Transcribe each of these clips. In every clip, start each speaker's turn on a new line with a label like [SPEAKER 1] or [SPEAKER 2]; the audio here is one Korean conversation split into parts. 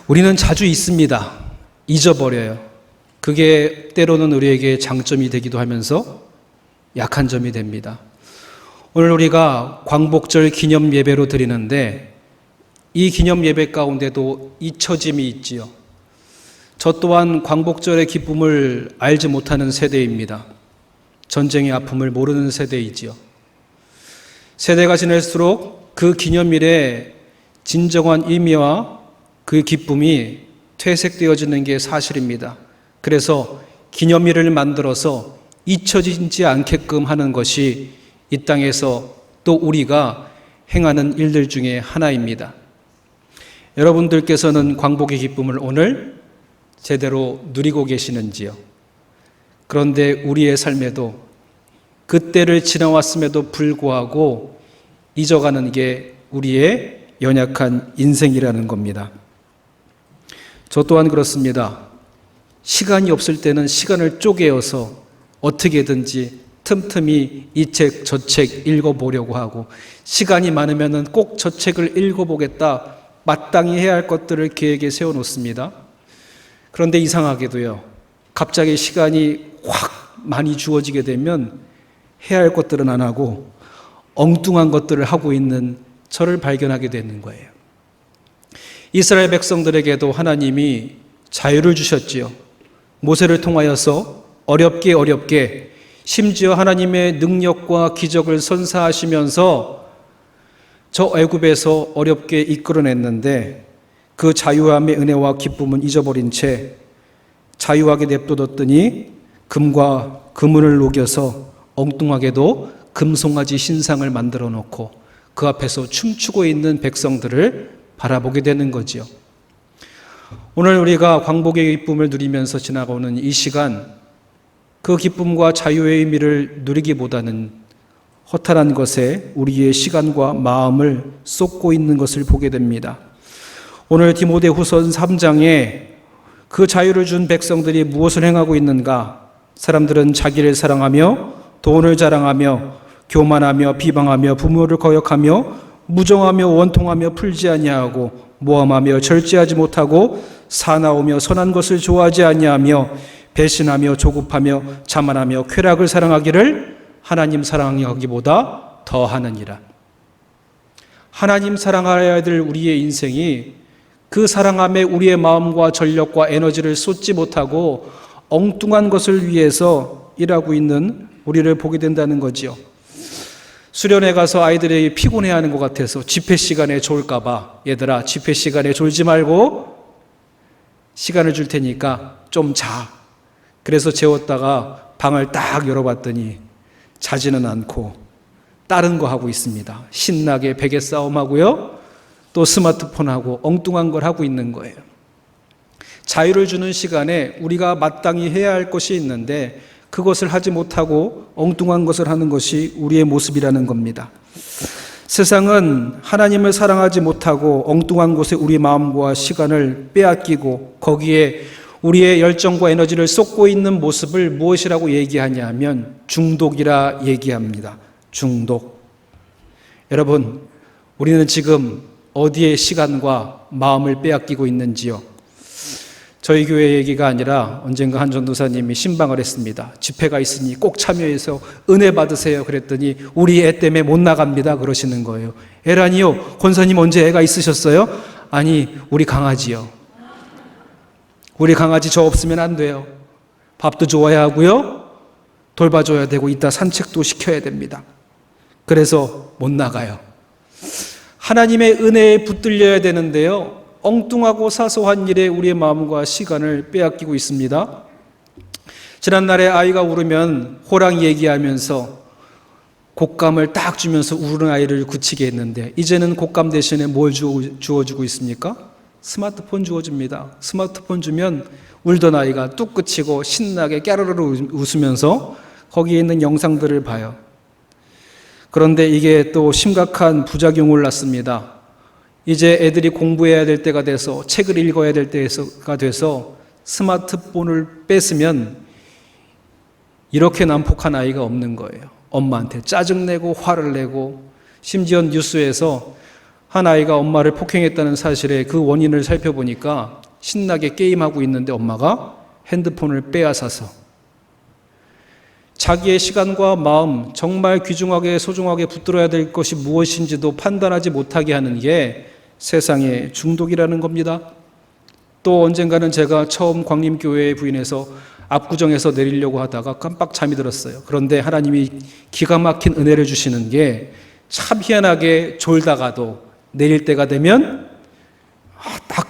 [SPEAKER 1] 우리는 자주 있습니다. 잊어버려요. 그게 때로는 우리에게 장점이 되기도 하면서 약한 점이 됩니다. 오늘 우리가 광복절 기념 예배로 드리는데 이 기념 예배 가운데도 잊혀짐이 있지요. 저 또한 광복절의 기쁨을 알지 못하는 세대입니다. 전쟁의 아픔을 모르는 세대이지요. 세대가 지날수록 그 기념일의 진정한 의미와 그 기쁨이 퇴색되어지는 게 사실입니다. 그래서 기념일을 만들어서 잊혀지지 않게끔 하는 것이 이 땅에서 또 우리가 행하는 일들 중에 하나입니다. 여러분들께서는 광복의 기쁨을 오늘 제대로 누리고 계시는지요? 그런데 우리의 삶에도 그때를 지나왔음에도 불구하고 잊어가는 게 우리의 연약한 인생이라는 겁니다. 저 또한 그렇습니다. 시간이 없을 때는 시간을 쪼개어서 어떻게든지 틈틈이 이 책 저 책 읽어보려고 하고, 시간이 많으면 꼭 저 책을 읽어보겠다, 마땅히 해야 할 것들을 계획에 세워놓습니다. 그런데 이상하게도요, 갑자기 시간이 확 많이 주어지게 되면 해야 할 것들은 안 하고 엉뚱한 것들을 하고 있는 저를 발견하게 되는 거예요. 이스라엘 백성들에게도 하나님이 자유를 주셨지요. 모세를 통하여서 어렵게 심지어 하나님의 능력과 기적을 선사하시면서 저 애굽에서 어렵게 이끌어냈는데 그 자유함의 은혜와 기쁨은 잊어버린 채 자유하게 냅둬뒀더니 금과 금을 녹여서 엉뚱하게도 금송아지 신상을 만들어 놓고 그 앞에서 춤추고 있는 백성들을 바라보게 되는 거지요. 오늘 우리가 광복의 기쁨을 누리면서 지나가는 이 시간, 그 기쁨과 자유의 의미를 누리기보다는 허탈한 것에 우리의 시간과 마음을 쏟고 있는 것을 보게 됩니다. 오늘 디모데후서 3장에 그 자유를 준 백성들이 무엇을 행하고 있는가? 사람들은 자기를 사랑하며 돈을 자랑하며 교만하며 비방하며 부모를 거역하며 무정하며 원통하며 풀지 아니하고 모함하며 절제하지 못하고 사나우며 선한 것을 좋아하지 아니하며 배신하며 조급하며 자만하며 쾌락을 사랑하기를 하나님 사랑하기보다 더하느니라. 하나님 사랑하여야 될 우리의 인생이 그 사랑함에 우리의 마음과 전력과 에너지를 쏟지 못하고 엉뚱한 것을 위해서 일하고 있는 우리를 보게 된다는 거지요. 수련회 가서 아이들이 피곤해하는 것 같아서 집회 시간에 졸까 봐, 얘들아 집회 시간에 졸지 말고 시간을 줄 테니까 좀 자. 그래서 재웠다가 방을 딱 열어봤더니 자지는 않고 다른 거 하고 있습니다. 신나게 베개 싸움하고요, 또 스마트폰하고 엉뚱한 걸 하고 있는 거예요. 자유를 주는 시간에 우리가 마땅히 해야 할 것이 있는데 그것을 하지 못하고 엉뚱한 것을 하는 것이 우리의 모습이라는 겁니다. 세상은 하나님을 사랑하지 못하고 엉뚱한 곳에 우리 마음과 시간을 빼앗기고 거기에 우리의 열정과 에너지를 쏟고 있는 모습을 무엇이라고 얘기하냐 하면 중독이라 얘기합니다. 중독. 여러분, 우리는 지금 어디에 시간과 마음을 빼앗기고 있는지요? 저희 교회 얘기가 아니라 언젠가 한 전도사님이 신방을 했습니다. 집회가 있으니 꼭 참여해서 은혜 받으세요. 그랬더니 우리 애 때문에 못 나갑니다. 그러시는 거예요. 애라니요? 권사님 언제 애가 있으셨어요? 아니, 우리 강아지요. 우리 강아지 저 없으면 안 돼요. 밥도 줘야 하고요, 돌봐줘야 되고 이따 산책도 시켜야 됩니다. 그래서 못 나가요. 하나님의 은혜에 붙들려야 되는데요, 엉뚱하고 사소한 일에 우리의 마음과 시간을 빼앗기고 있습니다. 지난날에 아이가 울으면 호랑 얘기하면서 곶감을 딱 주면서 우는 아이를 굳히게 했는데 이제는 곶감 대신에 뭘 주어주고 있습니까? 스마트폰 주어줍니다. 스마트폰 주면 울던 아이가 뚝 그치고 신나게 깨르르 웃으면서 거기에 있는 영상들을 봐요. 그런데 이게 또 심각한 부작용을 낳습니다. 이제 애들이 공부해야 될 때가 돼서 책을 읽어야 될 때가 돼서 스마트폰을 뺏으면 이렇게 난폭한 아이가 없는 거예요. 엄마한테 짜증내고 화를 내고, 심지어 뉴스에서 한 아이가 엄마를 폭행했다는 사실에 그 원인을 살펴보니까 신나게 게임하고 있는데 엄마가 핸드폰을 빼앗아서 자기의 시간과 마음, 정말 귀중하게 소중하게 붙들어야 될 것이 무엇인지도 판단하지 못하게 하는 게 세상의 중독이라는 겁니다. 또 언젠가는 제가 처음 광림교회에 부인해서 압구정에서 내리려고 하다가 깜빡 잠이 들었어요. 그런데 하나님이 기가 막힌 은혜를 주시는 게 참 희한하게 졸다가도 내릴 때가 되면 딱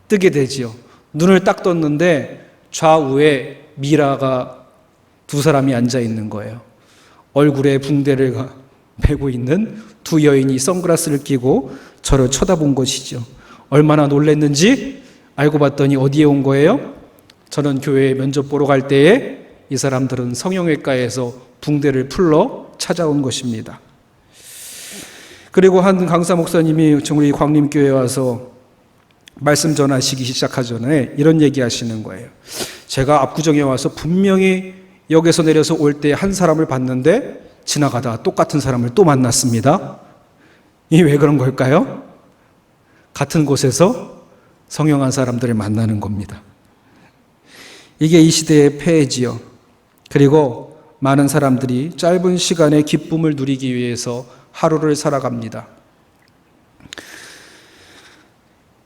[SPEAKER 1] 뜨게 되지요. 눈을 딱 떴는데 좌우에 미라가 두 사람이 앉아 있는 거예요. 얼굴에 붕대를 메고 있는 두 여인이 선글라스를 끼고 저를 쳐다본 것이죠. 얼마나 놀랐는지 알고 봤더니 어디에 온 거예요? 저는 교회에 면접 보러 갈 때에 이 사람들은 성형외과에서 붕대를 풀러 찾아온 것입니다. 그리고 한 강사 목사님이 우리 광림교회에 와서 말씀 전하시기 시작하기 전에 이런 얘기 하시는 거예요. 제가 압구정에 와서 분명히 역에서 내려서 올 때 한 사람을 봤는데 지나가다가 똑같은 사람을 또 만났습니다. 이게 왜 그런 걸까요? 같은 곳에서 성형한 사람들을 만나는 겁니다. 이게 이 시대의 폐해지요. 그리고 많은 사람들이 짧은 시간에 기쁨을 누리기 위해서 하루를 살아갑니다.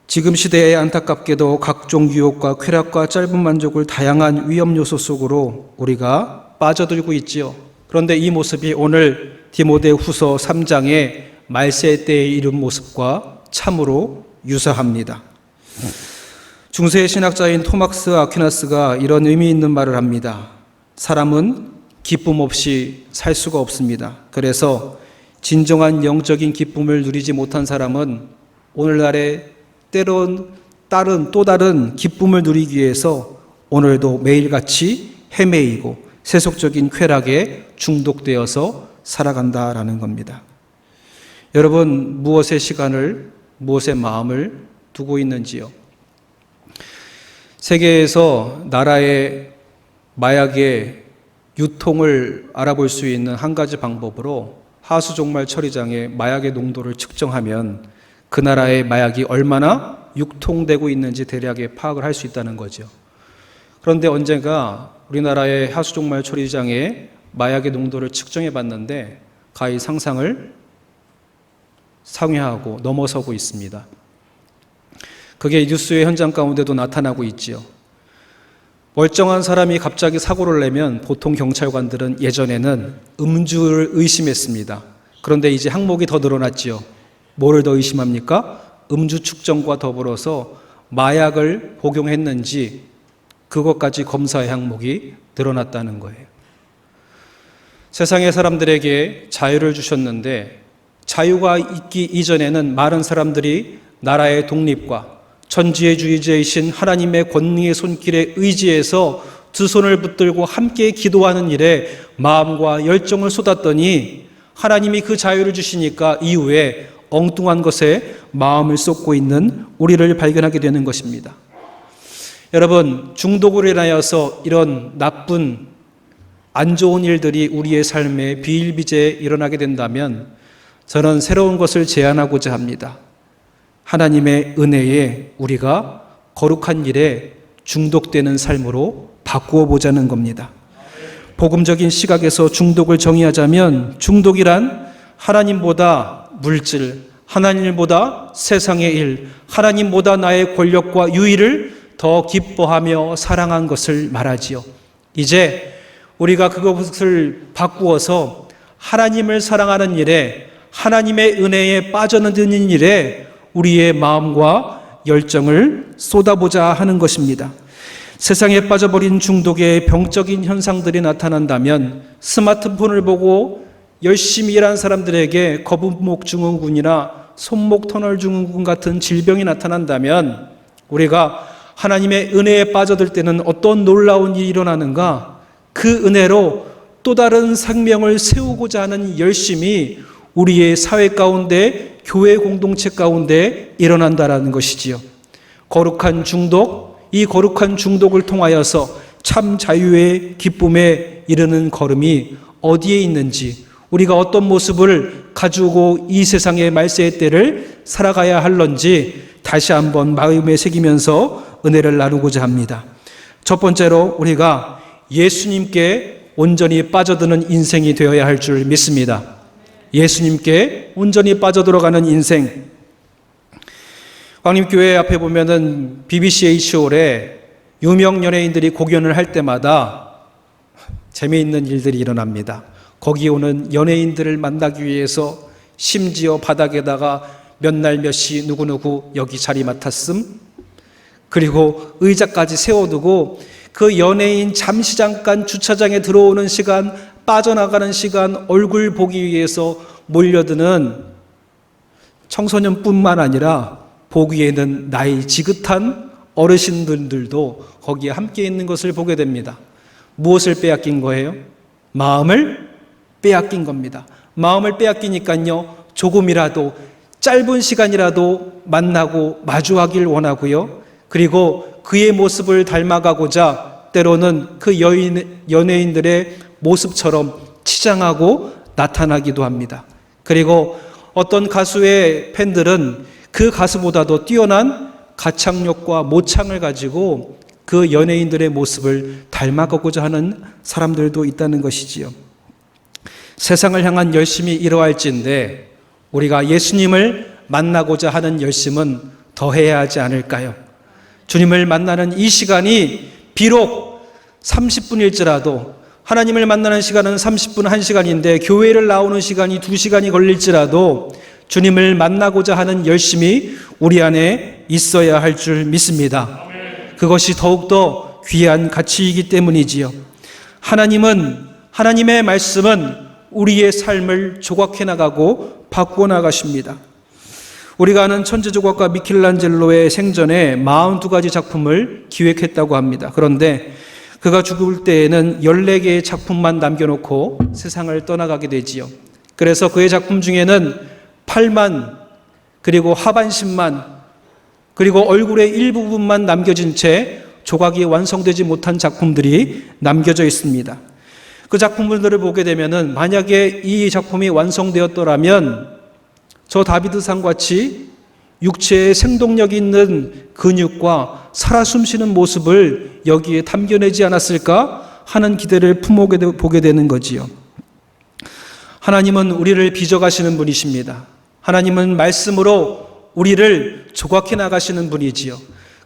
[SPEAKER 1] 지금 시대에 안타깝게도 각종 유혹과 쾌락과 짧은 만족을 다양한 위험 요소 속으로 우리가 빠져들고 있지요. 그런데 이 모습이 오늘 디모데후서 3장의 말세 때에 이른 모습과 참으로 유사합니다. 중세 신학자인 토마스 아퀴나스가 이런 의미 있는 말을 합니다. 사람은 기쁨 없이 살 수가 없습니다. 그래서 진정한 영적인 기쁨을 누리지 못한 사람은 오늘날에 때론 또 다른 기쁨을 누리기 위해서 오늘도 매일같이 헤매이고 세속적인 쾌락에 중독되어서 살아간다라는 겁니다. 여러분, 무엇의 시간을, 무엇의 마음을 두고 있는지요? 세계에서 나라의 마약의 유통을 알아볼 수 있는 한 가지 방법으로 하수종말 처리장의 마약의 농도를 측정하면 그 나라의 마약이 얼마나 유통되고 있는지 대략의 파악을 할 수 있다는 거죠. 그런데 언젠가 우리나라의 하수종말 처리장의 마약의 농도를 측정해 봤는데 가히 상상을 상회하고 넘어서고 있습니다. 그게 뉴스의 현장 가운데도 나타나고 있지요. 멀쩡한 사람이 갑자기 사고를 내면 보통 경찰관들은 예전에는 음주를 의심했습니다. 그런데 이제 항목이 더 늘어났지요. 뭐를 더 의심합니까? 음주 측정과 더불어서 마약을 복용했는지 그것까지 검사의 항목이 늘어났다는 거예요. 세상의 사람들에게 자유를 주셨는데 자유가 있기 이전에는 많은 사람들이 나라의 독립과 전지주의자이신 하나님의 권능의 손길에 의지해서 두 손을 붙들고 함께 기도하는 일에 마음과 열정을 쏟았더니 하나님이 그 자유를 주시니까 이후에 엉뚱한 것에 마음을 쏟고 있는 우리를 발견하게 되는 것입니다. 여러분, 중독으로 인하여서 이런 나쁜 안 좋은 일들이 우리의 삶에 비일비재에 일어나게 된다면 저는 새로운 것을 제안하고자 합니다. 하나님의 은혜에 우리가 거룩한 일에 중독되는 삶으로 바꾸어 보자는 겁니다. 복음적인 시각에서 중독을 정의하자면 중독이란 하나님보다 물질, 하나님보다 세상의 일, 하나님보다 나의 권력과 유의를 더 기뻐하며 사랑한 것을 말하지요. 이제 우리가 그것을 바꾸어서 하나님을 사랑하는 일에, 하나님의 은혜에 빠져드는 일에 우리의 마음과 열정을 쏟아보자 하는 것입니다. 세상에 빠져버린 중독의 병적인 현상들이 나타난다면 스마트폰을 보고 열심히 일한 사람들에게 거북목 증후군이나 손목 터널 증후군 같은 질병이 나타난다면 우리가 하나님의 은혜에 빠져들 때는 어떤 놀라운 일이 일어나는가? 그 은혜로 또 다른 생명을 세우고자 하는 열심이 우리의 사회 가운데, 교회 공동체 가운데 일어난다라는 것이지요. 거룩한 중독, 이 거룩한 중독을 통하여서 참 자유의 기쁨에 이르는 걸음이 어디에 있는지 우리가 어떤 모습을 가지고 이 세상의 말세의 때를 살아가야 할런지 다시 한번 마음에 새기면서 은혜를 나누고자 합니다. 첫 번째로 우리가 예수님께 온전히 빠져드는 인생이 되어야 할 줄 믿습니다. 예수님께 온전히 빠져들어가는 인생. 광림교회 앞에 보면은 BBCH홀에 유명 연예인들이 공연을 할 때마다 재미있는 일들이 일어납니다. 거기 오는 연예인들을 만나기 위해서 심지어 바닥에다가 몇 날 몇 시 누구누구 여기 자리 맡았음, 그리고 의자까지 세워두고 그 연예인 잠시 잠깐 주차장에 들어오는 시간, 빠져나가는 시간 얼굴 보기 위해서 몰려드는 청소년뿐만 아니라 보기에는 나이 지긋한 어르신들도 거기에 함께 있는 것을 보게 됩니다. 무엇을 빼앗긴 거예요? 마음을 빼앗긴 겁니다. 마음을 빼앗기니까요, 조금이라도 짧은 시간이라도 만나고 마주하길 원하고요, 그리고 그의 모습을 닮아가고자 때로는 그 연예인들의 모습처럼 치장하고 나타나기도 합니다. 그리고 어떤 가수의 팬들은 그 가수보다도 뛰어난 가창력과 모창을 가지고 그 연예인들의 모습을 닮아가고자 하는 사람들도 있다는 것이지요. 세상을 향한 열심이 이러할진데 우리가 예수님을 만나고자 하는 열심은 더해야 하지 않을까요? 주님을 만나는 이 시간이 비록 30분일지라도, 하나님을 만나는 시간은 30분 1시간인데 교회를 나오는 시간이 2시간이 걸릴지라도 주님을 만나고자 하는 열심이 우리 안에 있어야 할 줄 믿습니다. 그것이 더욱더 귀한 가치이기 때문이지요. 하나님의 말씀은 우리의 삶을 조각해 나가고 바꾸어 나가십니다. 우리가 아는 천재조각가 미켈란젤로의 생전에 42가지 작품을 기획했다고 합니다. 그런데 그가 죽을 때에는 14개의 작품만 남겨놓고 세상을 떠나가게 되지요. 그래서 그의 작품 중에는 팔만, 그리고 하반신만, 그리고 얼굴의 일부분만 남겨진 채 조각이 완성되지 못한 작품들이 남겨져 있습니다. 그 작품들을 보게 되면은 만약에 이 작품이 완성되었더라면 저 다비드상 같이 육체에 생동력 있는 근육과 살아 숨쉬는 모습을 여기에 담겨내지 않았을까 하는 기대를 품어보게 되는 거지요. 하나님은 우리를 빚어가시는 분이십니다. 하나님은 말씀으로 우리를 조각해 나가시는 분이지요.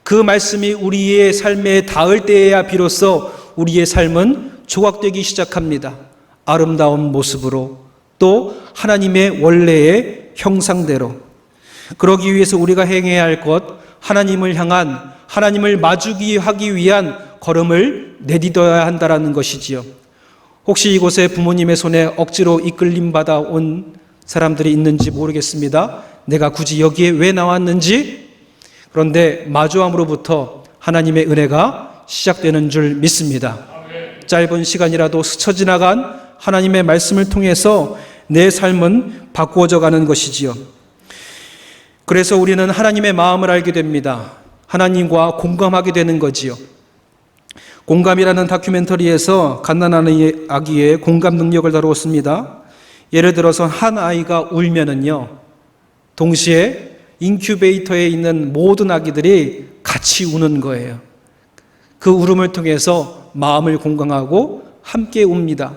[SPEAKER 1] 그 말씀이 우리의 삶에 닿을 때에야 비로소 우리의 삶은 조각되기 시작합니다. 아름다운 모습으로, 또 하나님의 원래의 형상대로. 그러기 위해서 우리가 행해야 할 것, 하나님을 향한, 하나님을 마주하기 위한 걸음을 내딛어야 한다는 것이지요. 혹시 이곳에 부모님의 손에 억지로 이끌림 받아 온 사람들이 있는지 모르겠습니다. 내가 굳이 여기에 왜 나왔는지. 그런데 마주함으로부터 하나님의 은혜가 시작되는 줄 믿습니다. 짧은 시간이라도 스쳐 지나간 하나님의 말씀을 통해서 내 삶은 바꾸어져 가는 것이지요. 그래서 우리는 하나님의 마음을 알게 됩니다. 하나님과 공감하게 되는 거지요. 공감이라는 다큐멘터리에서 갓난아기 아기의 공감 능력을 다루었습니다. 예를 들어서 한 아이가 울면은요, 동시에 인큐베이터에 있는 모든 아기들이 같이 우는 거예요. 그 울음을 통해서 마음을 공감하고 함께 웁니다.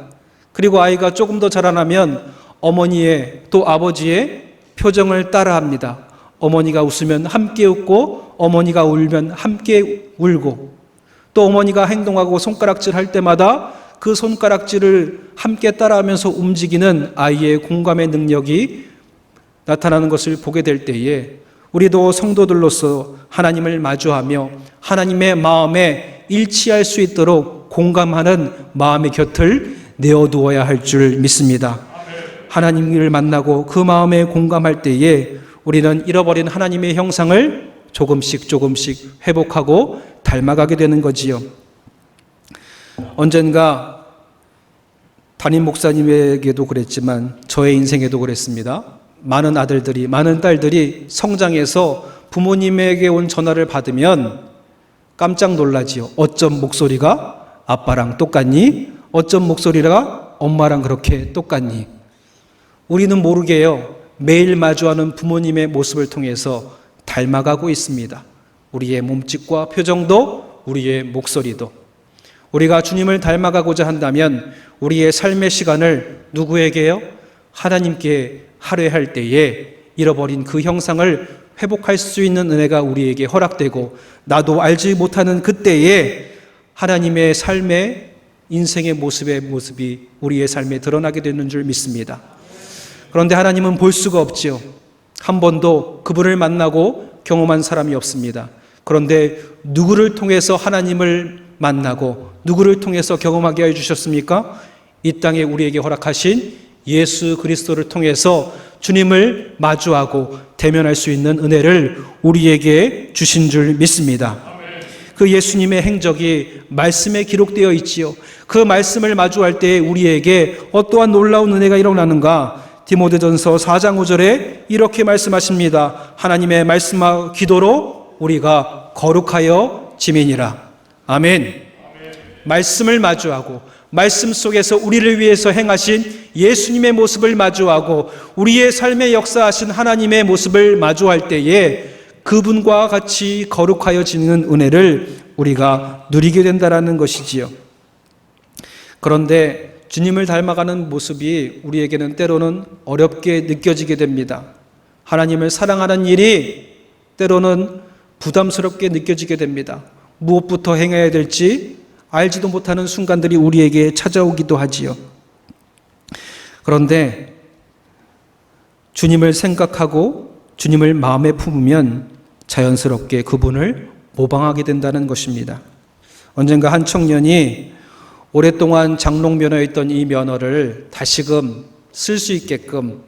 [SPEAKER 1] 그리고 아이가 조금 더 자라나면 어머니의 또 아버지의 표정을 따라합니다. 어머니가 웃으면 함께 웃고, 어머니가 울면 함께 울고, 또 어머니가 행동하고 손가락질 할 때마다 그 손가락질을 함께 따라하면서 움직이는 아이의 공감의 능력이 나타나는 것을 보게 될 때에 우리도 성도들로서 하나님을 마주하며 하나님의 마음에 일치할 수 있도록 공감하는 마음의 곁을 내어두어야 할 줄 믿습니다. 하나님을 만나고 그 마음에 공감할 때에 우리는 잃어버린 하나님의 형상을 조금씩 회복하고 닮아가게 되는 거지요. 언젠가 담임 목사님에게도 그랬지만 저의 인생에도 그랬습니다. 많은 아들들이, 많은 딸들이 성장해서 부모님에게 온 전화를 받으면 깜짝 놀라지요. 어쩜 목소리가 아빠랑 똑같니? 어쩜 목소리가 엄마랑 그렇게 똑같니? 우리는 모르게요, 매일 마주하는 부모님의 모습을 통해서 닮아가고 있습니다. 우리의 몸짓과 표정도, 우리의 목소리도. 우리가 주님을 닮아가고자 한다면 우리의 삶의 시간을 누구에게요? 하나님께 할애할 때에 잃어버린 그 형상을 회복할 수 있는 은혜가 우리에게 허락되고, 나도 알지 못하는 그때에 하나님의 삶의 인생의 모습이 우리의 삶에 드러나게 되는 줄 믿습니다. 그런데 하나님은 볼 수가 없지요. 한 번도 그분을 만나고 경험한 사람이 없습니다. 그런데 누구를 통해서 하나님을 만나고 누구를 통해서 경험하게 해주셨습니까? 이 땅에 우리에게 허락하신 예수 그리스도를 통해서 주님을 마주하고 대면할 수 있는 은혜를 우리에게 주신 줄 믿습니다. 그 예수님의 행적이 말씀에 기록되어 있지요. 그 말씀을 마주할 때 우리에게 어떠한 놀라운 은혜가 일어나는가? 디모데전서 4장 5절에 이렇게 말씀하십니다. 하나님의 말씀과 기도로 우리가 거룩하여 지민이라. 아멘. 말씀을 마주하고 말씀 속에서 우리를 위해서 행하신 예수님의 모습을 마주하고 우리의 삶에 역사하신 하나님의 모습을 마주할 때에 그분과 같이 거룩하여지는 은혜를 우리가 누리게 된다는 것이지요. 그런데 주님을 닮아가는 모습이 우리에게는 때로는 어렵게 느껴지게 됩니다. 하나님을 사랑하는 일이 때로는 부담스럽게 느껴지게 됩니다. 무엇부터 행해야 될지 알지도 못하는 순간들이 우리에게 찾아오기도 하지요. 그런데 주님을 생각하고 주님을 마음에 품으면 자연스럽게 그분을 모방하게 된다는 것입니다. 언젠가 한 청년이 오랫동안 장롱 면허였던 이 면허를 다시금 쓸 수 있게끔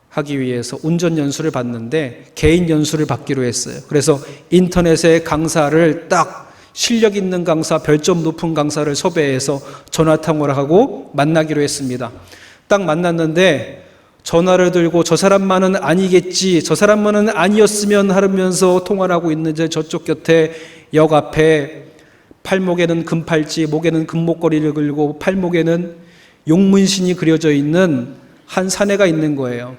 [SPEAKER 1] 하기 위해서 운전 연수를 받는데 개인 연수를 받기로 했어요. 그래서 인터넷에 강사를 딱 실력 있는 강사, 별점 높은 강사를 섭외해서 전화통화를 하고 만나기로 했습니다. 딱 만났는데 전화를 들고 저 사람만은 아니겠지, 저 사람만은 아니었으면 하면서 통화를 하고 있는데 저쪽 곁에 역 앞에 팔목에는 금팔찌, 목에는 금목걸이를 걸고 팔목에는 용문신이 그려져 있는 한 사내가 있는 거예요.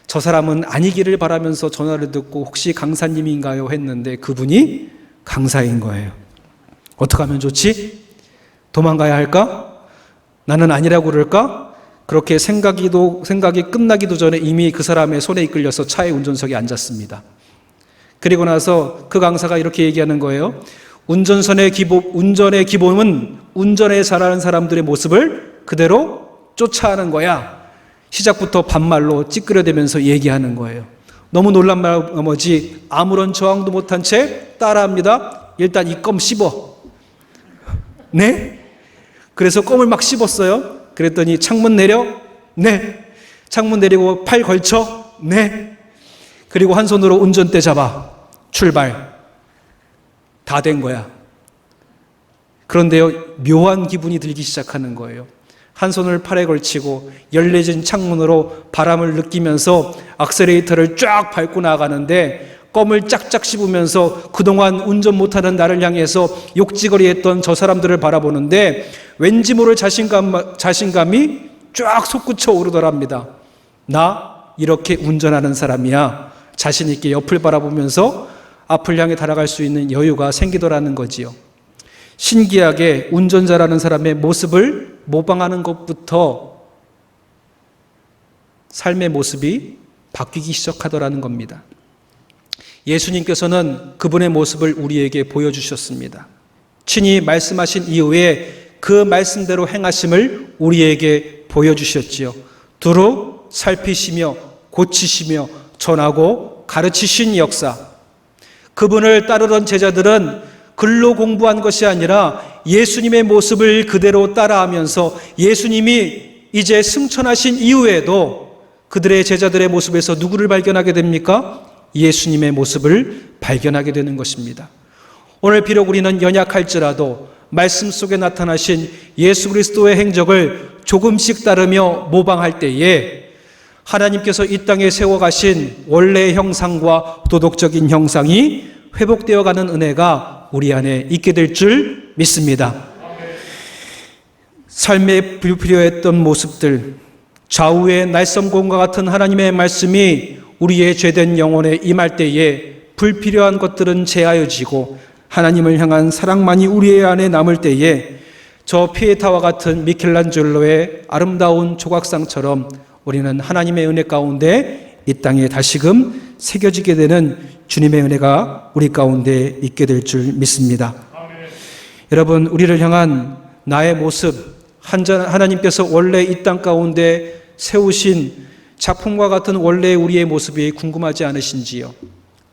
[SPEAKER 1] 저 사람은 아니기를 바라면서 전화를 듣고 혹시 강사님인가요? 했는데 그분이 강사인 거예요. 어떻게 하면 좋지? 도망가야 할까? 나는 아니라고 그럴까? 그렇게 생각이 끝나기도 전에 이미 그 사람의 손에 이끌려서 차의 운전석에 앉았습니다. 그리고 나서 그 강사가 이렇게 얘기하는 거예요. 운전의 기본은 운전에 잘하는 사람들의 모습을 그대로 쫓아하는 거야. 시작부터 반말로 찌끄려대면서 얘기하는 거예요. 너무 놀란 나머지 아무런 저항도 못한 채 따라합니다. 일단 이 껌 씹어. 네? 그래서 껌을 막 씹었어요. 그랬더니 창문 내려? 네. 창문 내리고 팔 걸쳐? 네. 그리고 한 손으로 운전대 잡아. 출발. 다 된 거야. 그런데요, 묘한 기분이 들기 시작하는 거예요. 한 손을 팔에 걸치고 열려진 창문으로 바람을 느끼면서 악셀레이터를 쫙 밟고 나가는데 껌을 짝짝 씹으면서 그동안 운전 못하는 나를 향해서 욕지거리했던 저 사람들을 바라보는데 왠지 모를 자신감이 쫙 솟구쳐 오르더랍니다. 나 이렇게 운전하는 사람이야. 자신 있게 옆을 바라보면서 앞을 향해 달아갈 수 있는 여유가 생기더라는 거지요. 신기하게 운전자라는 사람의 모습을 모방하는 것부터 삶의 모습이 바뀌기 시작하더라는 겁니다. 예수님께서는 그분의 모습을 우리에게 보여주셨습니다. 친히 말씀하신 이후에 그 말씀대로 행하심을 우리에게 보여주셨지요. 두루 살피시며 고치시며 전하고 가르치신 역사. 그분을 따르던 제자들은 글로 공부한 것이 아니라 예수님의 모습을 그대로 따라하면서 예수님이 이제 승천하신 이후에도 그들의 제자들의 모습에서 누구를 발견하게 됩니까? 예수님의 모습을 발견하게 되는 것입니다. 오늘 비록 우리는 연약할지라도 말씀 속에 나타나신 예수 그리스도의 행적을 조금씩 따르며 모방할 때에 하나님께서 이 땅에 세워가신 원래의 형상과 도덕적인 형상이 회복되어가는 은혜가 우리 안에 있게 될 줄 믿습니다. 삶에 불필요했던 모습들, 좌우의 날성공과 같은 하나님의 말씀이 우리의 죄된 영혼에 임할 때에 불필요한 것들은 제하여지고 하나님을 향한 사랑만이 우리의 안에 남을 때에 저 피에타와 같은 미켈란젤로의 아름다운 조각상처럼 우리는 하나님의 은혜 가운데 이 땅에 다시금 새겨지게 되는 주님의 은혜가 우리 가운데 있게 될 줄 믿습니다. 아멘. 여러분, 우리를 향한 나의 모습, 하나님께서 원래 이 땅 가운데 세우신 작품과 같은 원래 우리의 모습이 궁금하지 않으신지요?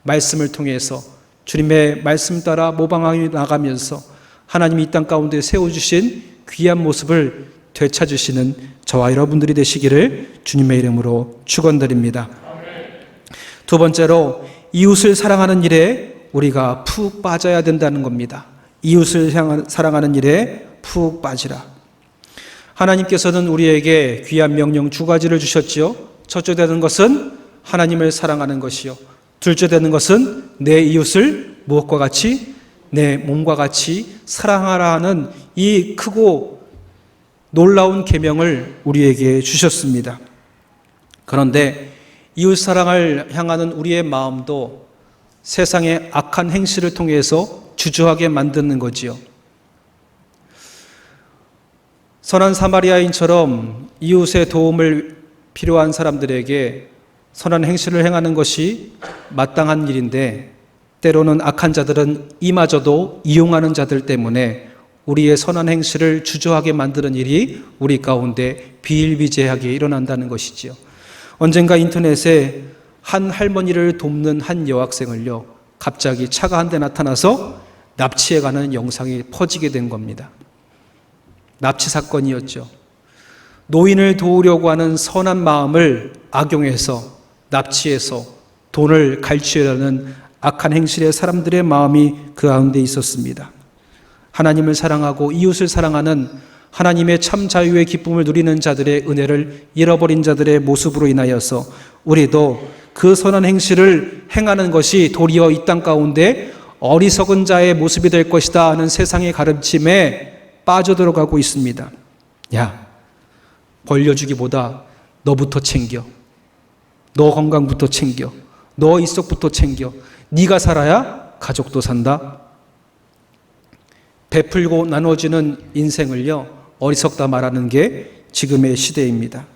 [SPEAKER 1] 말씀을 통해서 주님의 말씀 따라 모방하며 나가면서 하나님이 이 땅 가운데 세워주신 귀한 모습을 되찾으시는 저와 여러분들이 되시기를 주님의 이름으로 축원드립니다. 두 번째로 이웃을 사랑하는 일에 우리가 푹 빠져야 된다는 겁니다. 이웃을 사랑하는 일에 푹 빠지라. 하나님께서는 우리에게 귀한 명령 두 가지를 주셨지요. 첫째 되는 것은 하나님을 사랑하는 것이요. 둘째 되는 것은 내 이웃을 무엇과 같이? 내 몸과 같이 사랑하라 하는 이 크고 놀라운 계명을 우리에게 주셨습니다. 그런데 이웃 사랑을 향하는 우리의 마음도 세상의 악한 행실을 통해서 주저하게 만드는 거지요. 선한 사마리아인처럼 이웃의 도움을 필요한 사람들에게 선한 행실을 행하는 것이 마땅한 일인데 때로는 악한 자들은 이마저도 이용하는 자들 때문에 우리의 선한 행실을 주저하게 만드는 일이 우리 가운데 비일비재하게 일어난다는 것이지요. 언젠가 인터넷에 한 할머니를 돕는 한 여학생을요, 갑자기 차가 한 대 나타나서 납치해가는 영상이 퍼지게 된 겁니다. 납치 사건이었죠. 노인을 도우려고 하는 선한 마음을 악용해서 납치해서 돈을 갈취하려는 악한 행실의 사람들의 마음이 그 가운데 있었습니다. 하나님을 사랑하고 이웃을 사랑하는 하나님의 참 자유의 기쁨을 누리는 자들의 은혜를 잃어버린 자들의 모습으로 인하여서 우리도 그 선한 행실을 행하는 것이 도리어 이 땅 가운데 어리석은 자의 모습이 될 것이다 하는 세상의 가르침에 빠져들어가고 있습니다. 야, 벌려주기보다 너부터 챙겨. 너 건강부터 챙겨. 너 일석부터 챙겨. 네가 살아야 가족도 산다. 베풀고 나눠지는 인생을요, 어리석다 말하는 게 지금의 시대입니다.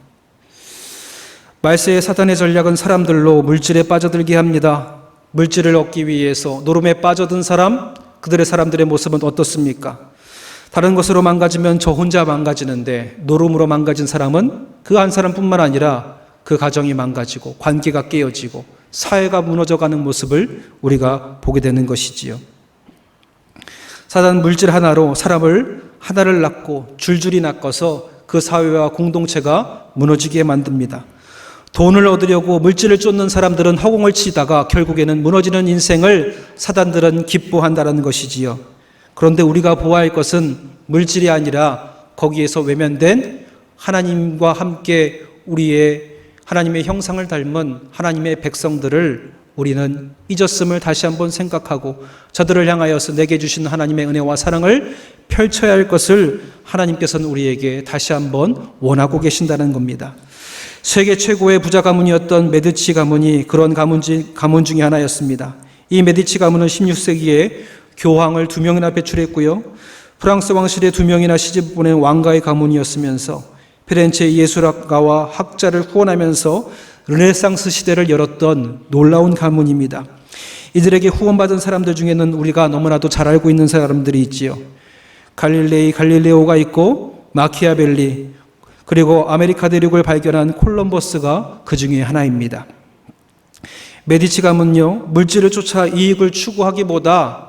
[SPEAKER 1] 말세의 사단의 전략은 사람들로 물질에 빠져들게 합니다. 물질을 얻기 위해서 노름에 빠져든 사람, 그들의 사람들의 모습은 어떻습니까? 다른 것으로 망가지면 저 혼자 망가지는데 노름으로 망가진 사람은 그 한 사람뿐만 아니라 그 가정이 망가지고 관계가 깨어지고 사회가 무너져가는 모습을 우리가 보게 되는 것이지요. 사단은 물질 하나로 사람을 하나를 낳고 줄줄이 낚아서 그 사회와 공동체가 무너지게 만듭니다. 돈을 얻으려고 물질을 쫓는 사람들은 허공을 치다가 결국에는 무너지는 인생을 사단들은 기뻐한다는 것이지요. 그런데 우리가 보아야 할 것은 물질이 아니라 거기에서 외면된 하나님과 함께 우리의 하나님의 형상을 닮은 하나님의 백성들을 우리는 잊었음을 다시 한번 생각하고 저들을 향하여서 내게 주신 하나님의 은혜와 사랑을 펼쳐야 할 것을 하나님께서는 우리에게 다시 한번 원하고 계신다는 겁니다. 세계 최고의 부자 가문이었던 메디치 가문이 그런 가문 중에 하나였습니다. 이 메디치 가문은 16세기에 교황을 2명이나 배출했고요. 프랑스 왕실에 2명이나 시집 보낸 왕가의 가문이었으면서 피렌체 예술가와 학자를 후원하면서 르네상스 시대를 열었던 놀라운 가문입니다. 이들에게 후원받은 사람들 중에는 우리가 너무나도 잘 알고 있는 사람들이 있지요. 갈릴레오가 있고 마키아벨리, 그리고 아메리카 대륙을 발견한 콜럼버스가 그 중에 하나입니다. 메디치 가문은요, 물질을 쫓아 이익을 추구하기보다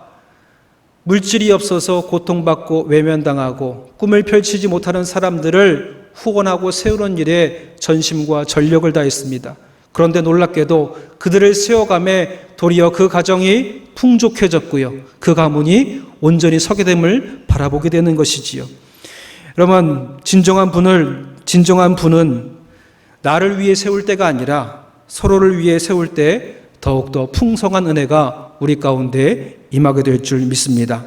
[SPEAKER 1] 물질이 없어서 고통받고 외면당하고 꿈을 펼치지 못하는 사람들을 후원하고 세우는 일에 전심과 전력을 다했습니다. 그런데 놀랍게도 그들을 세워감에 도리어 그 가정이 풍족해졌고요. 그 가문이 온전히 서게 됨을 바라보게 되는 것이지요. 여러분, 진정한 분은 나를 위해 세울 때가 아니라 서로를 위해 세울 때 더욱더 풍성한 은혜가 우리 가운데 임하게 될 줄 믿습니다.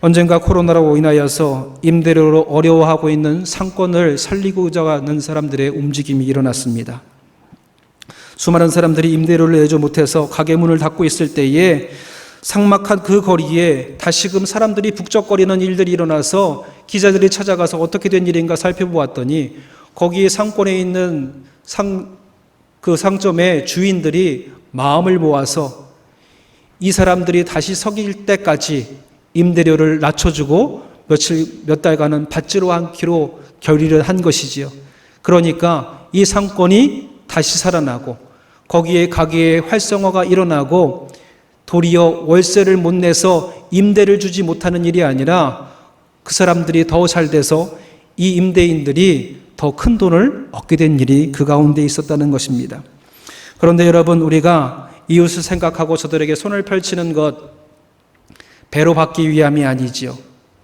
[SPEAKER 1] 언젠가 코로나로 인하여서 임대료로 어려워하고 있는 상권을 살리고자 하는 사람들의 움직임이 일어났습니다. 수많은 사람들이 임대료를 내지 못해서 가게 문을 닫고 있을 때에 삭막한 그 거리에 다시금 사람들이 북적거리는 일들이 일어나서 기자들이 찾아가서 어떻게 된 일인가 살펴보았더니 거기에 상권에 있는 그 상점의 주인들이 마음을 모아서 이 사람들이 다시 서길 때까지 임대료를 낮춰주고 몇 달간은 받지로 않기로 결의를 한 것이지요. 그러니까 이 상권이 다시 살아나고 거기에 가게의 활성화가 일어나고 도리어 월세를 못 내서 임대를 주지 못하는 일이 아니라 그 사람들이 더 잘 돼서 이 임대인들이 더 큰 돈을 얻게 된 일이 그 가운데 있었다는 것입니다. 그런데 여러분, 우리가 이웃을 생각하고 저들에게 손을 펼치는 것 배로 받기 위함이 아니지요.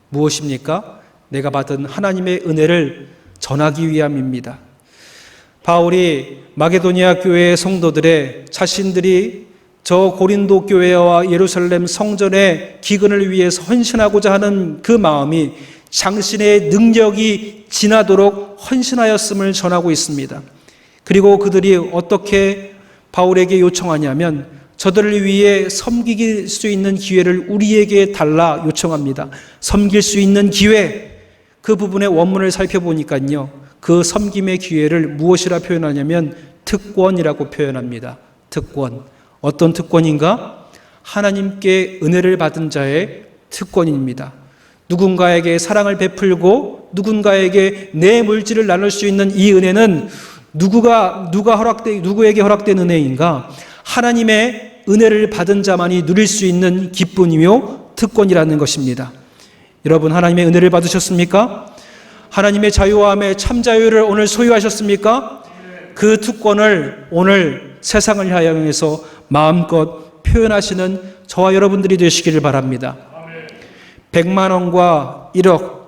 [SPEAKER 1] 무엇입니까? 내가 받은 하나님의 은혜를 전하기 위함입니다. 바울이 마게도니아 교회의 성도들의 자신들이 저 고린도 교회와 예루살렘 성전의 기근을 위해서 헌신하고자 하는 그 마음이 당신의 능력이 지나도록 헌신하였음을 전하고 있습니다. 그리고 그들이 어떻게 바울에게 요청하냐면 저들을 위해 섬길 수 있는 기회를 우리에게 달라 요청합니다. 섬길 수 있는 기회, 그 부분의 원문을 살펴보니까요, 그 섬김의 기회를 무엇이라 표현하냐면 특권이라고 표현합니다. 특권. 어떤 특권인가? 하나님께 은혜를 받은 자의 특권입니다. 누군가에게 사랑을 베풀고 누군가에게 내 물질을 나눌 수 있는 이 은혜는 누구에게 허락된 은혜인가? 하나님의 은혜를 받은 자만이 누릴 수 있는 기쁨이며 특권이라는 것입니다. 여러분, 하나님의 은혜를 받으셨습니까? 하나님의 자유함의 참자유를 오늘 소유하셨습니까? 그 특권을 오늘 세상을 향해서 마음껏 표현하시는 저와 여러분들이 되시기를 바랍니다. 100만 원과 1억,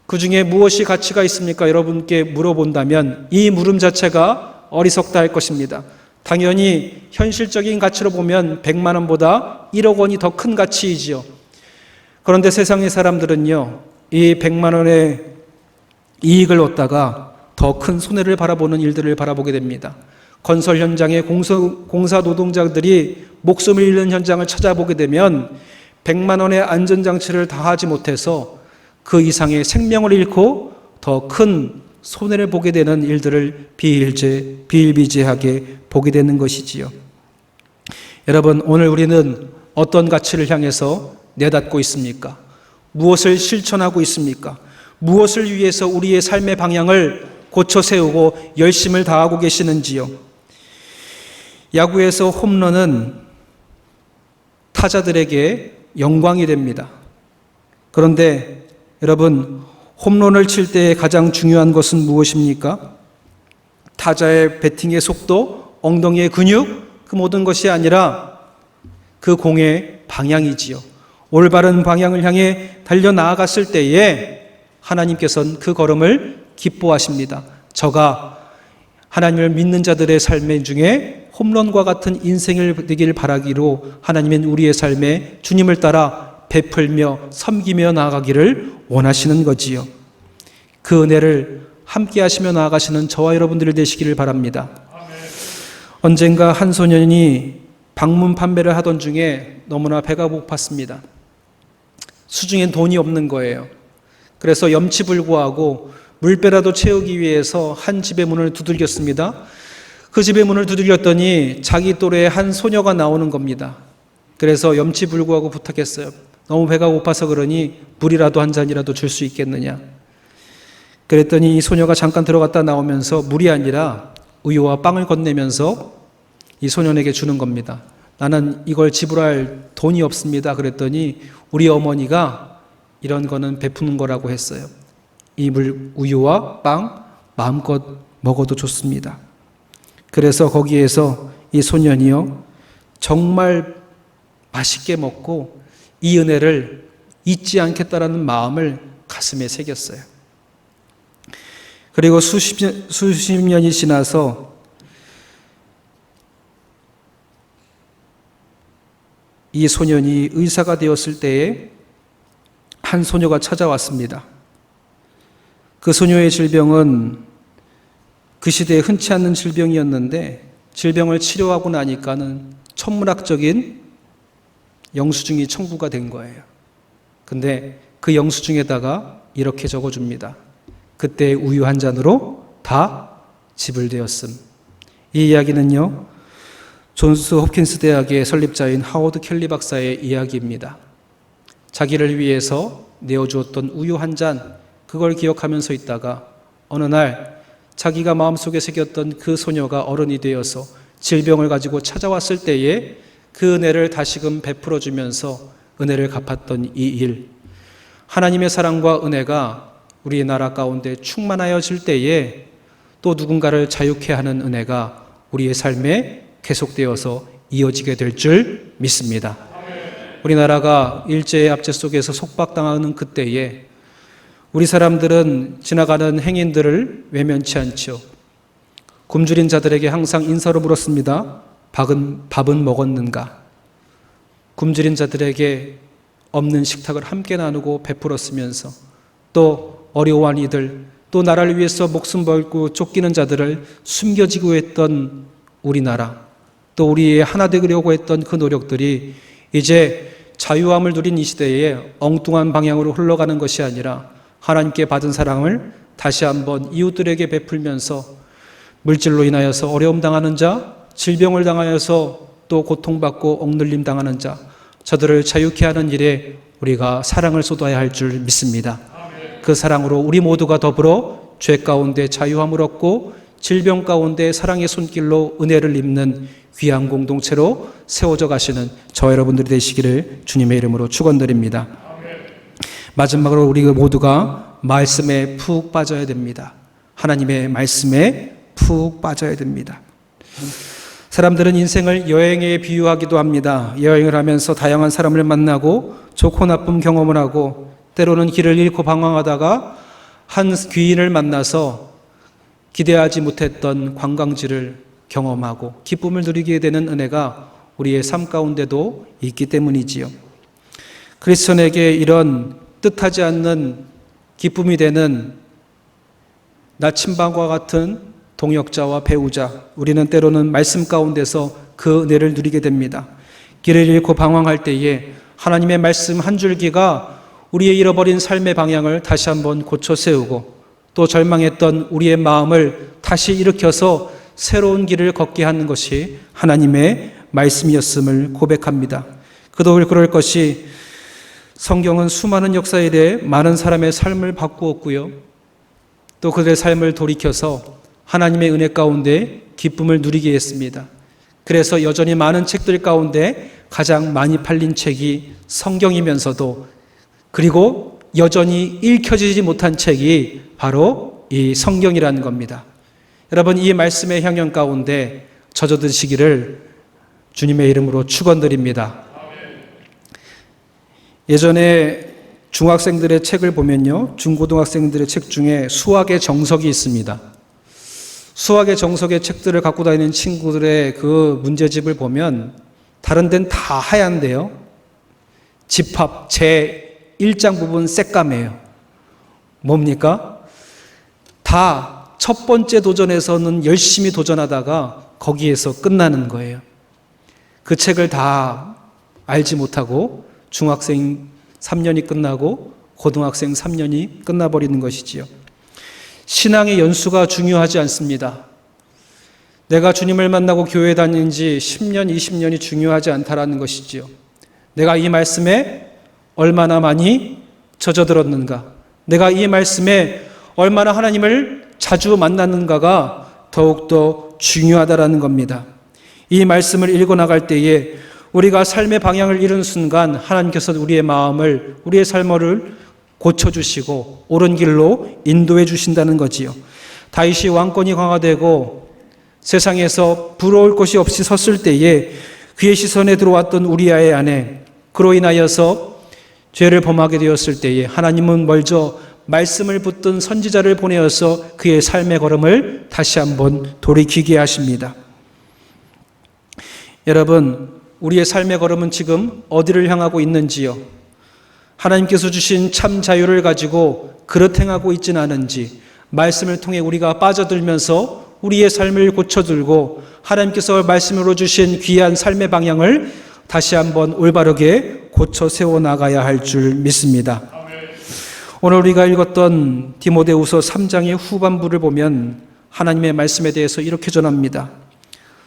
[SPEAKER 1] 그 중에 무엇이 가치가 있습니까? 여러분께 물어본다면 이 물음 자체가 어리석다 할 것입니다. 당연히 현실적인 가치로 보면 100만 원보다 1억 원이 더 큰 가치이지요. 그런데 세상의 사람들은요, 이 100만 원의 이익을 얻다가 더 큰 손해를 바라보는 일들을 바라보게 됩니다. 건설 현장의 공사 노동자들이 목숨을 잃는 현장을 찾아보게 되면 100만 원의 안전장치를 다 하지 못해서 그 이상의 생명을 잃고 더 큰 손해를 보게 되는 일들을 비일비재하게 보게 되는 것이지요. 여러분, 오늘 우리는 어떤 가치를 향해서 내닫고 있습니까? 무엇을 실천하고 있습니까? 무엇을 위해서 우리의 삶의 방향을 고쳐 세우고 열심을 다하고 계시는지요? 야구에서 홈런은 타자들에게 영광이 됩니다. 그런데 여러분, 홈런을 칠 때 가장 중요한 것은 무엇입니까? 타자의 배팅의 속도, 엉덩이의 근육, 그 모든 것이 아니라 그 공의 방향이지요. 올바른 방향을 향해 달려나아갔을 때에 하나님께서는 그 걸음을 기뻐하십니다. 저가 하나님을 믿는 자들의 삶 중에 홈런과 같은 인생을 되길 바라기로 하나님은 우리의 삶에 주님을 따라 베풀며 섬기며 나아가기를 원하시는 거지요. 그 은혜를 함께 하시며 나아가시는 저와 여러분들이 되시기를 바랍니다. 언젠가 한 소년이 방문 판매를 하던 중에 너무나 배가 고팠습니다. 수중에 돈이 없는 거예요. 그래서 염치불구하고 물배라도 채우기 위해서 한 집의 문을 두들겼습니다. 그 집의 문을 두들겼더니 자기 또래의 한 소녀가 나오는 겁니다. 그래서 염치불구하고 부탁했어요. 너무 배가 고파서 그러니 물이라도 한 잔이라도 줄 수 있겠느냐. 그랬더니 이 소녀가 잠깐 들어갔다 나오면서 물이 아니라 우유와 빵을 건네면서 이 소년에게 주는 겁니다. 나는 이걸 지불할 돈이 없습니다. 그랬더니 우리 어머니가 이런 거는 베푸는 거라고 했어요. 이 우유와 빵 마음껏 먹어도 좋습니다. 그래서 거기에서 이 소년이요, 정말 맛있게 먹고 이 은혜를 잊지 않겠다라는 마음을 가슴에 새겼어요. 그리고 수십 년이 지나서 이 소년이 의사가 되었을 때에 한 소녀가 찾아왔습니다. 그 소녀의 질병은 그 시대에 흔치 않는 질병이었는데 질병을 치료하고 나니까는 천문학적인 영수증이 청구가 된 거예요. 근데 그 영수증에다가 이렇게 적어줍니다. 그때 우유 한 잔으로 다 지불되었음. 이 이야기는요, 존스 홉킨스 대학의 설립자인 하워드 켈리 박사의 이야기입니다. 자기를 위해서 내어주었던 우유 한 잔, 그걸 기억하면서 있다가 어느 날 자기가 마음속에 새겼던 그 소녀가 어른이 되어서 질병을 가지고 찾아왔을 때에 그 은혜를 다시금 베풀어 주면서 은혜를 갚았던 이 일, 하나님의 사랑과 은혜가 우리나라 가운데 충만하여질 때에 또 누군가를 자유케 하는 은혜가 우리의 삶에 계속되어서 이어지게 될 줄 믿습니다. 우리나라가 일제의 압제 속에서 속박당하는 그때에 우리 사람들은 지나가는 행인들을 외면치 않죠. 굶주린 자들에게 항상 인사로 물었습니다. 밥은 먹었는가? 굶주린 자들에게 없는 식탁을 함께 나누고 베풀었으면서 또 어려워한 이들, 또 나라를 위해서 목숨 걸고 쫓기는 자들을 숨겨지고 했던 우리나라, 또 우리의 하나 되려고 했던 그 노력들이 이제 자유함을 누린 이 시대에 엉뚱한 방향으로 흘러가는 것이 아니라 하나님께 받은 사랑을 다시 한번 이웃들에게 베풀면서 물질로 인하여서 어려움 당하는 자, 질병을 당하여서 또 고통받고 억눌림 당하는 자, 저들을 자유케 하는 일에 우리가 사랑을 쏟아야 할 줄 믿습니다. 그 사랑으로 우리 모두가 더불어 죄 가운데 자유함을 얻고 질병 가운데 사랑의 손길로 은혜를 입는 귀한 공동체로 세워져 가시는 저 여러분들이 되시기를 주님의 이름으로 축원드립니다. 마지막으로 우리 모두가 말씀에 푹 빠져야 됩니다. 하나님의 말씀에 푹 빠져야 됩니다. 사람들은 인생을 여행에 비유하기도 합니다. 여행을 하면서 다양한 사람을 만나고 좋고 나쁜 경험을 하고 때로는 길을 잃고 방황하다가 한 귀인을 만나서 기대하지 못했던 관광지를 경험하고 기쁨을 누리게 되는 은혜가 우리의 삶 가운데도 있기 때문이지요. 크리스천에게 이런 뜻하지 않는 기쁨이 되는 나침반과 같은 동역자와 배우자, 우리는 때로는 말씀 가운데서 그 은혜를 누리게 됩니다. 길을 잃고 방황할 때에 하나님의 말씀 한 줄기가 우리의 잃어버린 삶의 방향을 다시 한번 고쳐 세우고 또 절망했던 우리의 마음을 다시 일으켜서 새로운 길을 걷게 하는 것이 하나님의 말씀이었음을 고백합니다. 그럴 것이 성경은 수많은 역사에 대해 많은 사람의 삶을 바꾸었고요. 또 그들의 삶을 돌이켜서 하나님의 은혜 가운데 기쁨을 누리게 했습니다. 그래서 여전히 많은 책들 가운데 가장 많이 팔린 책이 성경이면서도 그리고 여전히 읽혀지지 못한 책이 바로 이 성경이라는 겁니다. 여러분, 이 말씀의 향연 가운데 젖어드시기를 주님의 이름으로 축원드립니다. 예전에 중학생들의 책을 보면요, 중고등학생들의 책 중에 수학의 정석이 있습니다. 수학의 정석의 책들을 갖고 다니는 친구들의 그 문제집을 보면 다른 데는 다 하얀데요, 집합 제1장 부분 새까매요. 뭡니까? 다 첫 번째 도전에서는 열심히 도전하다가 거기에서 끝나는 거예요. 그 책을 다 알지 못하고 중학생 3년이 끝나고 고등학생 3년이 끝나버리는 것이지요. 신앙의 연수가 중요하지 않습니다. 내가 주님을 만나고 교회 다닌 지 10년, 20년이 중요하지 않다라는 것이지요. 내가 이 말씀에 얼마나 많이 젖어들었는가, 내가 이 말씀에 얼마나 하나님을 자주 만났는가가 더욱더 중요하다라는 겁니다. 이 말씀을 읽어나갈 때에 우리가 삶의 방향을 잃은 순간 하나님께서 우리의 마음을, 우리의 삶을 고쳐주시고 옳은 길로 인도해 주신다는 거지요. 다윗이 왕권이 강화되고 세상에서 부러울 것이 없이 섰을 때에 그의 시선에 들어왔던 우리아의 아내, 그로 인하여서 죄를 범하게 되었을 때에 하나님은 먼저 말씀을 붙든 선지자를 보내어서 그의 삶의 걸음을 다시 한번 돌이키게 하십니다. 여러분, 우리의 삶의 걸음은 지금 어디를 향하고 있는지요? 하나님께서 주신 참 자유를 가지고 그릇 행하고 있지는 않은지 말씀을 통해 우리가 빠져들면서 우리의 삶을 고쳐들고 하나님께서 말씀으로 주신 귀한 삶의 방향을 다시 한번 올바르게 고쳐 세워나가야 할 줄 믿습니다. 오늘 우리가 읽었던 디모데후서 3장의 후반부를 보면 하나님의 말씀에 대해서 이렇게 전합니다.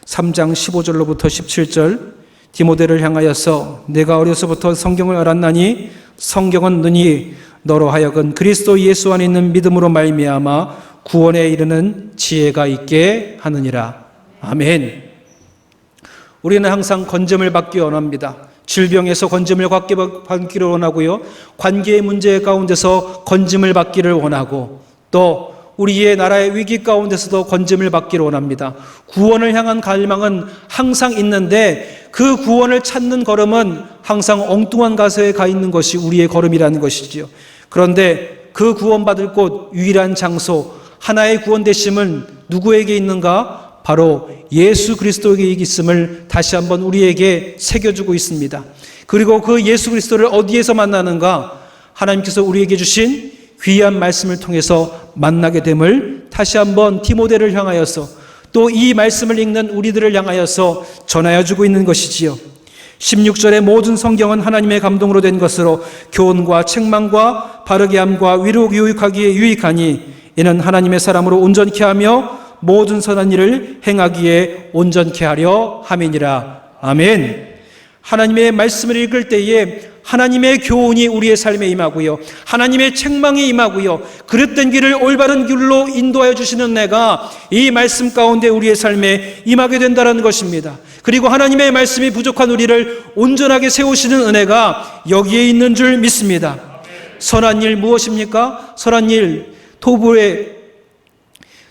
[SPEAKER 1] 3장 15절로부터 17절, 디모데를 향하여서 내가 어려서부터 성경을 알았나니 성경은 능히 너로 하여금 그리스도 예수 안에 있는 믿음으로 말미암아 구원에 이르는 지혜가 있게 하느니라. 아멘. 우리는 항상 건짐을 받기 원합니다. 질병에서 건짐을 받기를 원하고요. 관계의 문제 가운데서 건짐을 받기를 원하고 또 우리의 나라의 위기 가운데서도 건짐을 받기를 원합니다. 구원을 향한 갈망은 항상 있는데 그 구원을 찾는 걸음은 항상 엉뚱한 가서에 가 있는 것이 우리의 걸음이라는 것이지요. 그런데 그 구원받을 곳 유일한 장소 하나의 구원되심은 누구에게 있는가? 바로 예수 그리스도에게 있음을 다시 한번 우리에게 새겨주고 있습니다. 그리고 그 예수 그리스도를 어디에서 만나는가? 하나님께서 우리에게 주신 귀한 말씀을 통해서 만나게 됨을 다시 한번 디모데를 향하여서 또 이 말씀을 읽는 우리들을 향하여서 전하여 주고 있는 것이지요. 16절의 모든 성경은 하나님의 감동으로 된 것으로 교훈과 책망과 바르게 함과 위로 교육하기에 유익하니 이는 하나님의 사람으로 온전케 하며 모든 선한 일을 행하기에 온전케 하려 함이니라. 아멘. 하나님의 말씀을 읽을 때에 하나님의 교훈이 우리의 삶에 임하고요. 하나님의 책망이 임하고요. 그릇된 길을 올바른 길로 인도하여 주시는 내가 이 말씀 가운데 우리의 삶에 임하게 된다는 것입니다. 그리고 하나님의 말씀이 부족한 우리를 온전하게 세우시는 은혜가 여기에 있는 줄 믿습니다. 선한 일 무엇입니까? 선한 일, 토부의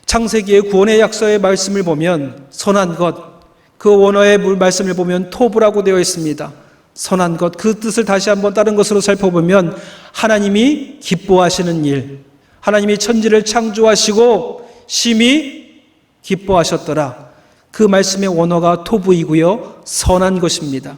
[SPEAKER 1] 창세기의 구원의 약서의 말씀을 보면 선한 것, 그 원어의 말씀을 보면 토부라고 되어 있습니다. 선한 것, 그 뜻을 다시 한번 다른 것으로 살펴보면 하나님이 기뻐하시는 일, 하나님이 천지를 창조하시고 심히 기뻐하셨더라. 그 말씀의 원어가 토부이고요, 선한 것입니다.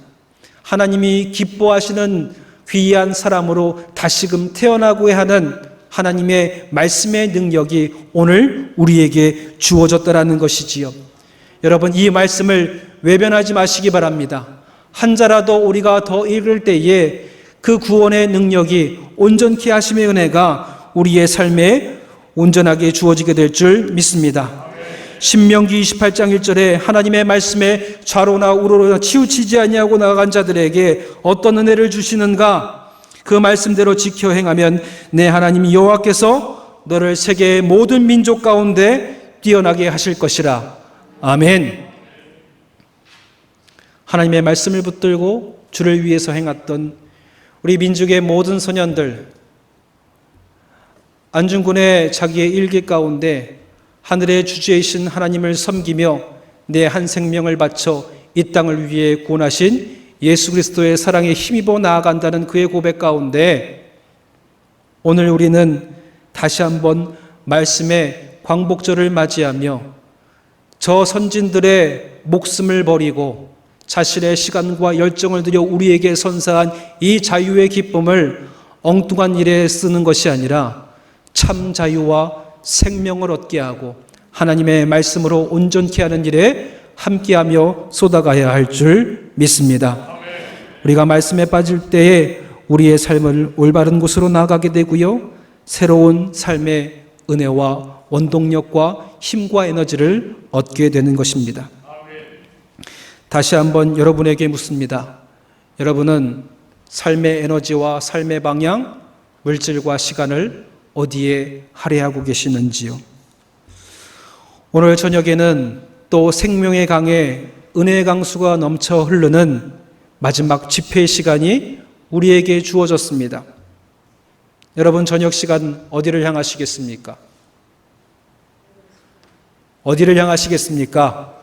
[SPEAKER 1] 하나님이 기뻐하시는 귀한 사람으로 다시금 태어나고야 하는 하나님의 말씀의 능력이 오늘 우리에게 주어졌다라는 것이지요. 여러분, 이 말씀을 외면하지 마시기 바랍니다. 한 자라도 우리가 더 읽을 때에 그 구원의 능력이 온전케 하심의 은혜가 우리의 삶에 온전하게 주어지게 될 줄 믿습니다. 신명기 28장 1절에 하나님의 말씀에 좌로나 우로나 치우치지 아니하고 나아간 자들에게 어떤 은혜를 주시는가? 그 말씀대로 지켜 행하면 내 하나님 여호와께서 너를 세계의 모든 민족 가운데 뛰어나게 하실 것이라. 아멘. 하나님의 말씀을 붙들고 주를 위해서 행했던 우리 민족의 모든 소년들, 안중근의 자기의 일기 가운데 하늘의 주제이신 하나님을 섬기며 내 한 생명을 바쳐 이 땅을 위해 구원하신 예수 그리스도의 사랑에 힘입어 나아간다는 그의 고백 가운데 오늘 우리는 다시 한번 말씀의 광복절을 맞이하며 저 선진들의 목숨을 버리고 자신의 시간과 열정을 들여 우리에게 선사한 이 자유의 기쁨을 엉뚱한 일에 쓰는 것이 아니라 참 자유와 생명을 얻게 하고 하나님의 말씀으로 온전케 하는 일에 함께하며 쏟아가야 할 줄 믿습니다. 우리가 말씀에 빠질 때에 우리의 삶을 올바른 곳으로 나아가게 되고요. 새로운 삶의 은혜와 원동력과 힘과 에너지를 얻게 되는 것입니다. 다시 한번 여러분에게 묻습니다. 여러분은 삶의 에너지와 삶의 방향, 물질과 시간을 어디에 할애하고 계시는지요? 오늘 저녁에는 또 생명의 강에 은혜의 강수가 넘쳐 흐르는 마지막 집회의 시간이 우리에게 주어졌습니다. 여러분 저녁 시간 어디를 향하시겠습니까? 어디를 향하시겠습니까?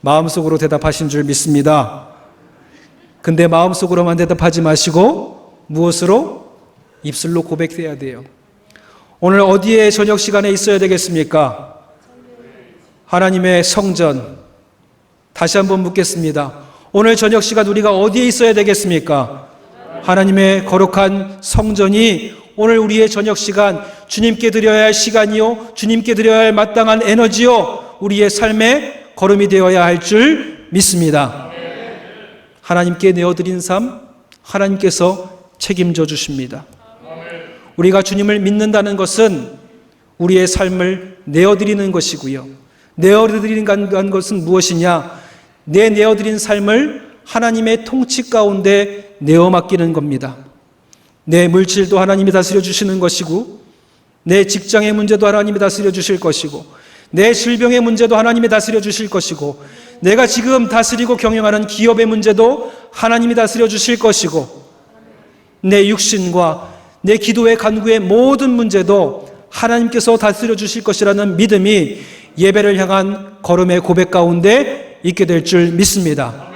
[SPEAKER 1] 마음속으로 대답하신 줄 믿습니다. 근데 마음속으로만 대답하지 마시고 무엇으로? 입술로 고백해야 돼요. 오늘 어디에 저녁 시간에 있어야 되겠습니까? 하나님의 성전. 다시 한번 묻겠습니다. 오늘 저녁 시간 우리가 어디에 있어야 되겠습니까? 하나님의 거룩한 성전이 오늘 우리의 저녁 시간, 주님께 드려야 할 시간이요, 주님께 드려야 할 마땅한 에너지요, 우리의 삶의 걸음이 되어야 할 줄 믿습니다. 하나님께 내어드린 삶, 하나님께서 책임져 주십니다. 우리가 주님을 믿는다는 것은 우리의 삶을 내어드리는 것이고요. 내어드리는 것은 무엇이냐? 내 내어드린 삶을 하나님의 통치 가운데 내어 맡기는 겁니다. 내 물질도 하나님이 다스려 주시는 것이고, 내 직장의 문제도 하나님이 다스려 주실 것이고, 내 질병의 문제도 하나님이 다스려 주실 것이고, 내가 지금 다스리고 경영하는 기업의 문제도 하나님이 다스려 주실 것이고, 내 육신과 내 기도의 간구의 모든 문제도 하나님께서 다스려 주실 것이라는 믿음이 예배를 향한 걸음의 고백 가운데 있게 될 줄 믿습니다.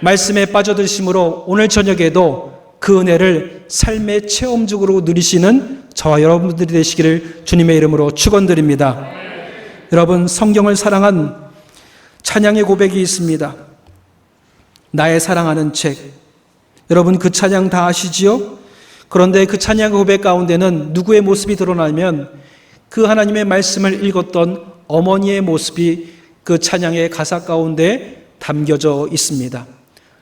[SPEAKER 1] 말씀에 빠져드심으로 오늘 저녁에도 그 은혜를 삶의 체험적으로 누리시는 저와 여러분들이 되시기를 주님의 이름으로 축원드립니다. 여러분, 성경을 사랑한 찬양의 고백이 있습니다. 나의 사랑하는 책. 여러분, 그 찬양 다 아시지요? 그런데 그 찬양의 고백 가운데는 누구의 모습이 드러나면 그 하나님의 말씀을 읽었던 어머니의 모습이 그 찬양의 가사 가운데 담겨져 있습니다.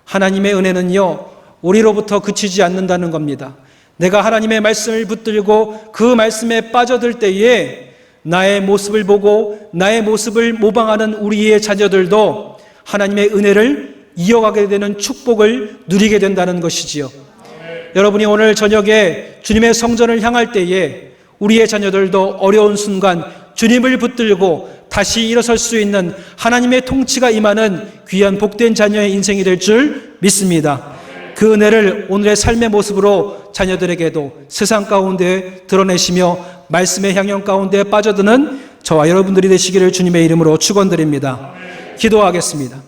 [SPEAKER 1] 하나님의 은혜는요, 우리로부터 그치지 않는다는 겁니다. 내가 하나님의 말씀을 붙들고 그 말씀에 빠져들 때에 나의 모습을 보고 나의 모습을 모방하는 우리의 자녀들도 하나님의 은혜를 이어가게 되는 축복을 누리게 된다는 것이지요. 여러분이 오늘 저녁에 주님의 성전을 향할 때에 우리의 자녀들도 어려운 순간 주님을 붙들고 다시 일어설 수 있는 하나님의 통치가 임하는 귀한 복된 자녀의 인생이 될 줄 믿습니다. 그 은혜를 오늘의 삶의 모습으로 자녀들에게도 세상 가운데 드러내시며 말씀의 향연 가운데 빠져드는 저와 여러분들이 되시기를 주님의 이름으로 축원드립니다. 기도하겠습니다.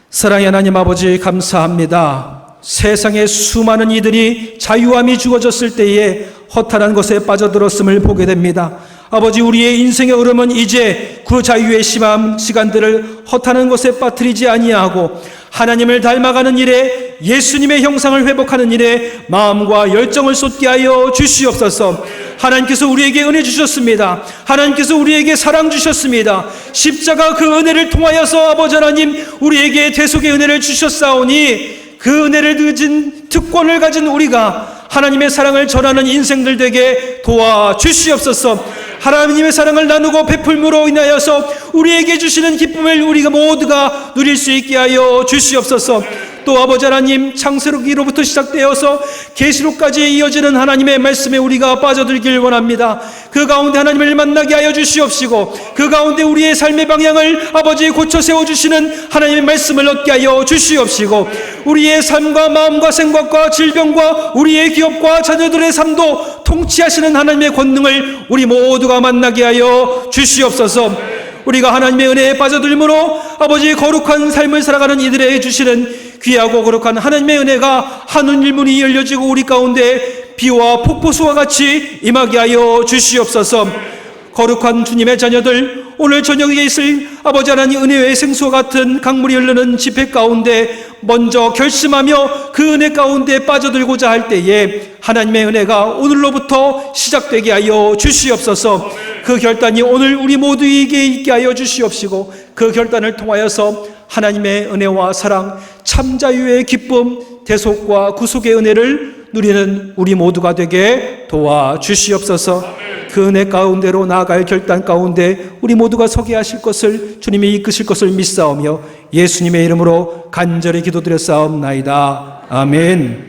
[SPEAKER 1] 사랑의 하나님 아버지, 감사합니다. 세상에 수많은 이들이 자유함이 주어졌을 때에 허탄한 것에 빠져들었음을 보게 됩니다. 아버지, 우리의 인생의 흐름은 이제 그 자유의 심한 시간들을 허탄한 것에 빠뜨리지 아니하고 하나님을 닮아가는 일에, 예수님의 형상을 회복하는 일에 마음과 열정을 쏟게 하여 주시옵소서. 하나님께서 우리에게 은혜 주셨습니다. 하나님께서 우리에게 사랑 주셨습니다. 십자가 그 은혜를 통하여서 아버지 하나님 우리에게 대속의 은혜를 주셨사오니 그 은혜를 늦은 특권을 가진 우리가 하나님의 사랑을 전하는 인생들 되게 도와주시옵소서. 하나님의 사랑을 나누고 베풀므로 인하여서 우리에게 주시는 기쁨을 우리가 모두가 누릴 수 있게 하여 주시옵소서. 또 아버지 하나님, 창세기로부터 시작되어서 계시록까지 이어지는 하나님의 말씀에 우리가 빠져들길 원합니다. 그 가운데 하나님을 만나게 하여 주시옵시고 그 가운데 우리의 삶의 방향을 아버지 고쳐 세워주시는 하나님의 말씀을 얻게 하여 주시옵시고 우리의 삶과 마음과 생각과 질병과 우리의 기업과 자녀들의 삶도 통치하시는 하나님의 권능을 우리 모두가 만나게 하여 주시옵소서. 우리가 하나님의 은혜에 빠져들므로 아버지 거룩한 삶을 살아가는 이들에게 주시는 귀하고 거룩한 하나님의 은혜가 한운 일문이 열려지고 우리 가운데 비와 폭포수와 같이 임하게 하여 주시옵소서. 거룩한 주님의 자녀들, 오늘 저녁에 있을 아버지 하나님 은혜의 생수와 같은 강물이 흐르는 집회 가운데 먼저 결심하며 그 은혜 가운데 빠져들고자 할 때에 하나님의 은혜가 오늘로부터 시작되게 하여 주시옵소서. 그 결단이 오늘 우리 모두에게 있게 하여 주시옵시고 그 결단을 통하여서 하나님의 은혜와 사랑, 참 자유의 기쁨, 대속과 구속의 은혜를 누리는 우리 모두가 되게 도와주시옵소서. 그 은혜 가운데로 나아갈 결단 가운데 우리 모두가 서게 하실 것을 주님이 이끄실 것을 믿사오며 예수님의 이름으로 간절히 기도드렸사옵나이다. 아멘.